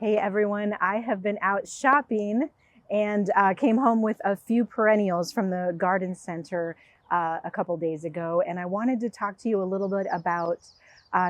Hey everyone, I have been out shopping and came home with a few perennials from the garden center a couple days ago. And I wanted to talk to you a little bit about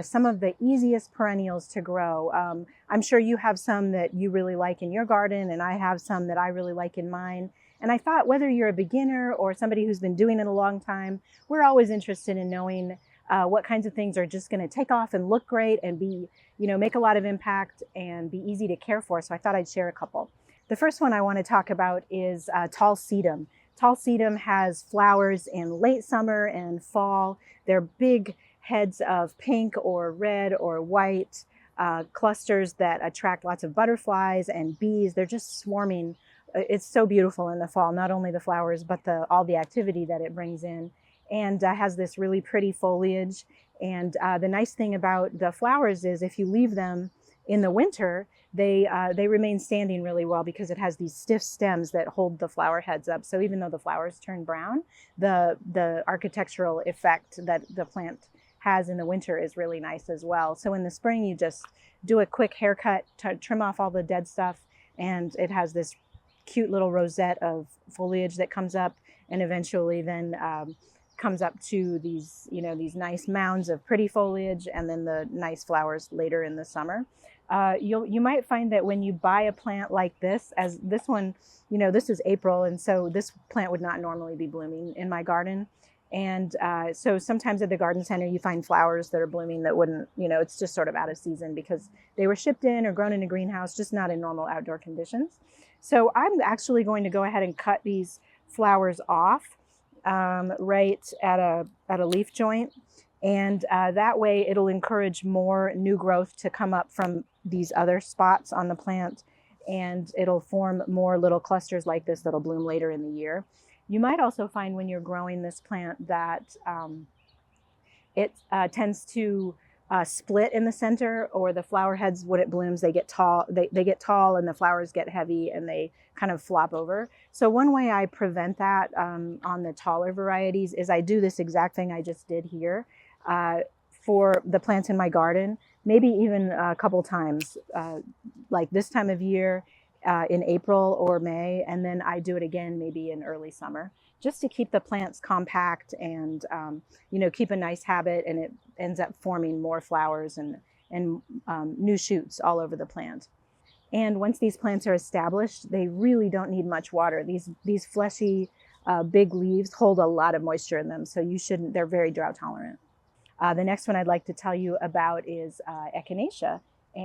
some of the easiest perennials to grow. I'm sure you have some that you really like in your garden, and I have some that I really like in mine. And I thought whether you're a beginner or somebody who's been doing it a long time, we're always interested in knowing what kinds of things are just going to take off and look great and be, make a lot of impact and be easy to care for. So I thought I'd share a couple. The first one I want to talk about is talcedum. Talcedum has flowers in late summer and fall. They're big heads of pink or red or white clusters that attract lots of butterflies and bees. They're just swarming. It's so beautiful in the fall, not only the flowers, but all the activity that it brings in, and has this really pretty foliage. And the nice thing about the flowers is if you leave them in the winter, they remain standing really well because it has these stiff stems that hold the flower heads up. So even though the flowers turn brown, the architectural effect that the plant has in the winter is really nice as well. So in the spring, you just do a quick haircut, trim off all the dead stuff, and it has this cute little rosette of foliage that comes up, and eventually then comes up to these, these nice mounds of pretty foliage, and then the nice flowers later in the summer. You might find that when you buy a plant like this, as this one, this is April, and so this plant would not normally be blooming in my garden. And so sometimes at the garden center, you find flowers that are blooming that wouldn't, it's just sort of out of season because they were shipped in or grown in a greenhouse, just not in normal outdoor conditions. So I'm actually going to go ahead and cut these flowers off right at a leaf joint. And that way it'll encourage more new growth to come up from these other spots on the plant, and it'll form more little clusters like this that'll bloom later in the year. You might also find when you're growing this plant that it tends to split in the center, or the flower heads, when it blooms, they get tall. They get tall, and the flowers get heavy, and they kind of flop over. So one way I prevent that on the taller varieties is I do this exact thing I just did here for the plants in my garden, maybe even a couple times, like this time of year in April or May, and then I do it again maybe in early summer, just to keep the plants compact and keep a nice habit, and it ends up forming more flowers and new shoots all over the plant. And once these plants are established, they really don't need much water. These fleshy big leaves hold a lot of moisture in them, so they're very drought tolerant. The next one I'd like to tell you about is Echinacea,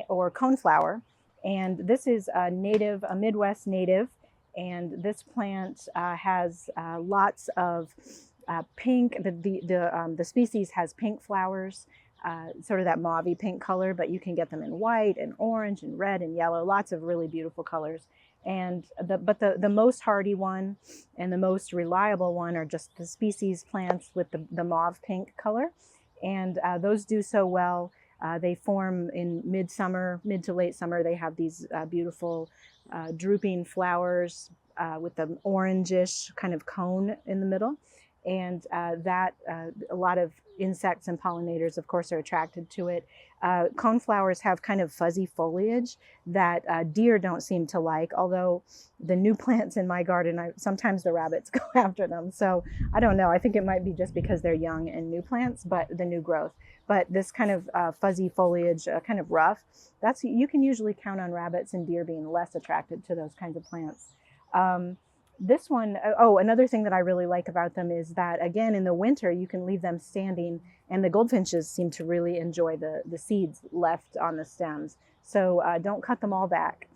or coneflower. And this is a Midwest native, and this plant has lots of pink. The species has pink flowers, sort of that mauvey pink color, but you can get them in white and orange and red and yellow, lots of really beautiful colors. And the most hardy one and the most reliable one are just the species plants with the mauve pink color, and those do so well. They form in mid to late summer. They have these beautiful drooping flowers with the orangish kind of cone in the middle. And a lot of insects and pollinators, of course, are attracted to it. Coneflowers have kind of fuzzy foliage that deer don't seem to like, although the new plants in my garden, sometimes the rabbits go after them. So I don't know. I think it might be just because they're young and new plants, but the new growth. But this kind of fuzzy foliage, kind of rough, you can usually count on rabbits and deer being less attracted to those kinds of plants. This one, another thing that I really like about them is that, again, in the winter, you can leave them standing, and the goldfinches seem to really enjoy the seeds left on the stems. So don't cut them all back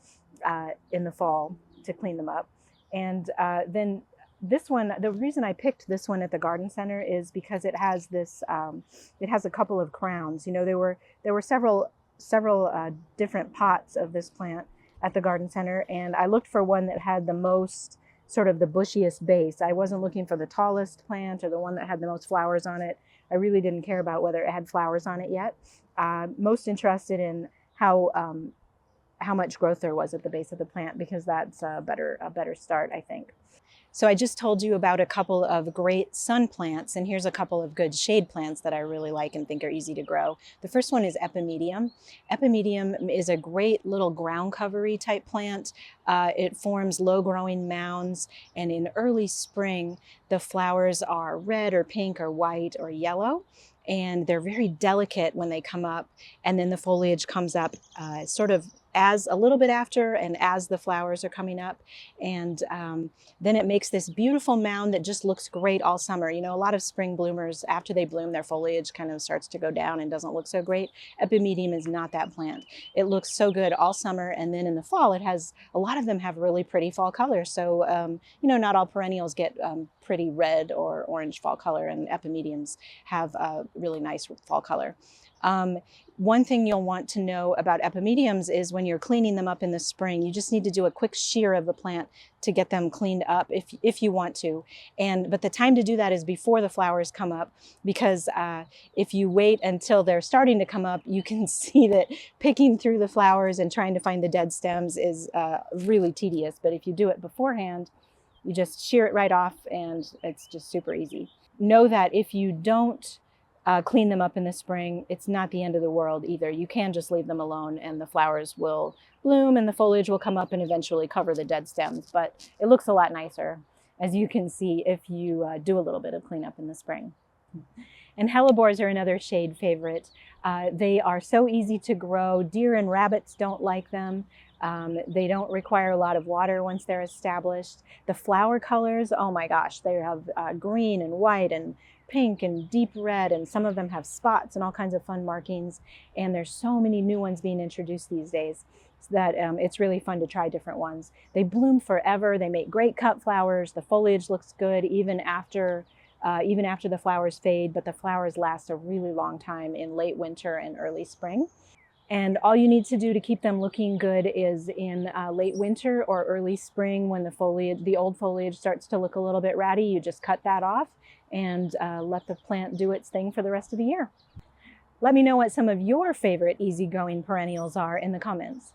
in the fall to clean them up. And then this one, the reason I picked this one at the garden center is because it has this, it has a couple of crowns. There were several different pots of this plant at the garden center, and I looked for one that had the most sort of the bushiest base. I wasn't looking for the tallest plant or the one that had the most flowers on it. I really didn't care about whether it had flowers on it yet. Most interested in how much growth there was at the base of the plant, because that's a better start, I think. So I just told you about a couple of great sun plants, and here's a couple of good shade plants that I really like and think are easy to grow. The first one is Epimedium. Epimedium is a great little ground covery type plant. It forms low growing mounds, and in early spring, the flowers are red or pink or white or yellow. And they're very delicate when they come up, and then the foliage comes up sort of as a little bit after and as the flowers are coming up. And then it makes this beautiful mound that just looks great all summer. You know, a lot of spring bloomers, after they bloom, their foliage kind of starts to go down and doesn't look so great. Epimedium is not that plant. It looks so good all summer, and then in the fall, a lot of them have really pretty fall color. So, you know, not all perennials get pretty red or orange fall color, and Epimediums have a really nice fall color. One thing you'll want to know about Epimediums is when you're cleaning them up in the spring, you just need to do a quick shear of the plant to get them cleaned up if you want to. But the time to do that is before the flowers come up, because if you wait until they're starting to come up, you can see that picking through the flowers and trying to find the dead stems is really tedious. But if you do it beforehand, you just shear it right off, and it's just super easy. Know that if you don't clean them up in the spring, it's not the end of the world either. You can just leave them alone, and the flowers will bloom and the foliage will come up and eventually cover the dead stems. But it looks a lot nicer, as you can see, if you do a little bit of cleanup in the spring. And hellebores are another shade favorite. They are so easy to grow. Deer and rabbits don't like them. They don't require a lot of water once they're established. The flower colors, oh my gosh, they have green and white and pink and deep red, and some of them have spots and all kinds of fun markings. And there's so many new ones being introduced these days that it's really fun to try different ones. They bloom forever. They make great cut flowers. The foliage looks good even after the flowers fade, but the flowers last a really long time in late winter and early spring. And all you need to do to keep them looking good is in late winter or early spring, when the old foliage starts to look a little bit ratty, you just cut that off and let the plant do its thing for the rest of the year. Let me know what some of your favorite easygoing perennials are in the comments.